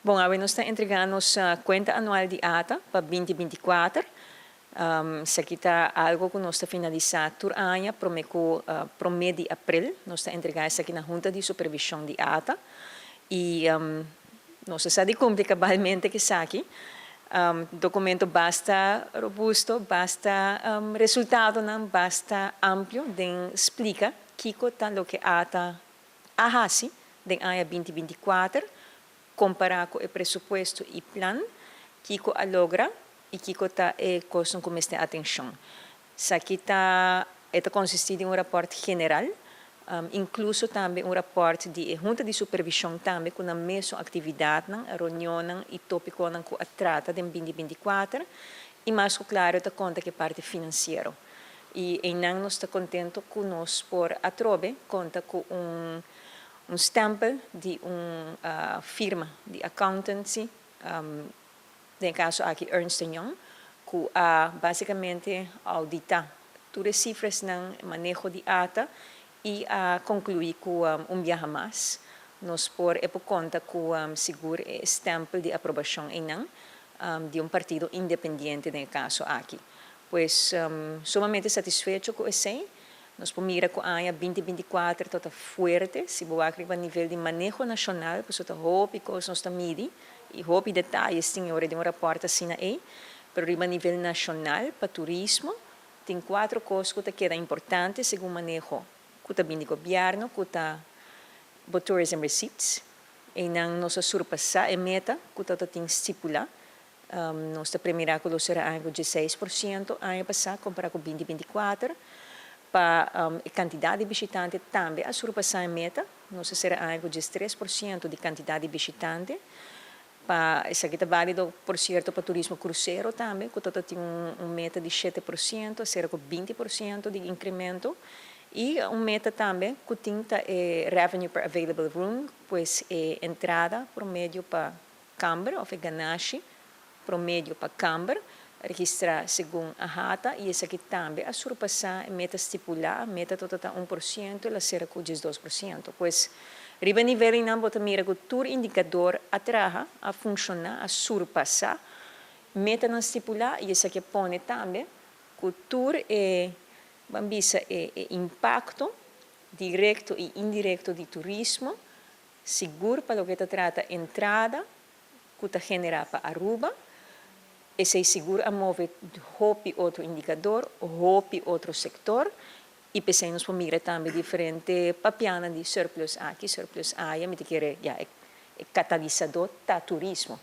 Bom, a nós está entregando a conta anual de ATA para 2024. Se kita algo que nós está finalizar por ano, para mês de abril, nós está entregando isso aqui na Junta de Supervisão de ATA. E nós está de cumprir cabalmente que está aqui. Documento basta robusto, basta resultado não basta amplo, den explica que está o que ATA ahasi den ano 2024, comparar com o pressuposto e plan, que a logra e que está custo com esta atenção. Isso aqui está consiste em rapport geral, incluso também rapport de junta de supervisão também com a mesma atividade, a reunião e tópico que a trata de 2024 e mais claro da conta que parte financeira. E em nós está contento com nós por atrobe conta com stempel de firma de accountancy, no caso aqui Ernst Young, que basicamente audita todas as cifras no manejo de ATA e concluir com viaje mais. Nós por conta com seguro stempel de aprovação de partido independente no caso aqui. Pois sumamente satisfeito com isso. Nós mira com a 2024 toda forte, se boa a nível de manejo nacional, pois toda roupa e coisas nós midi e roupa e detalhes senhora de rapport assim aí, pero a nível nacional para turismo tem 4 coisas que queda importante segundo manejo que também do governo, que está tourism receipts, e não nós surpassar a meta que tem estipulado. Nossa primeira coisa será algo de 6% ano passado comparado com 2024. Para a quantidade de visitantes também a surpassar a meta, nós será algo de 3% de quantidade de visitantes. Para isso aqui está válido, por certo, para turismo cruzeiro também, que tem meta de 7%, será com 20% de incremento. E meta também que tem revenue per available room, pois entrada promédio para Câmara, ou Ganache, promédio para Câmara, registrar segundo a rata, e isso aqui também a surpassar a meta estipulada, a meta total 1%, ela será com 12%. Pois, riba nível em não botar mira que o indicador atraja a funcionar, a surpassar, meta não estipulada, e isso aqui põe também que o tour bambisa impacto direto e indireto de turismo, seguro para o que trata entrada, que está generada para Aruba, esse seguro a mover hopi outro indicador, hopi outro sector, e pensamos por mira também diferente papiana de surplus aqui, surplus aí, me querer é catalisador do turismo.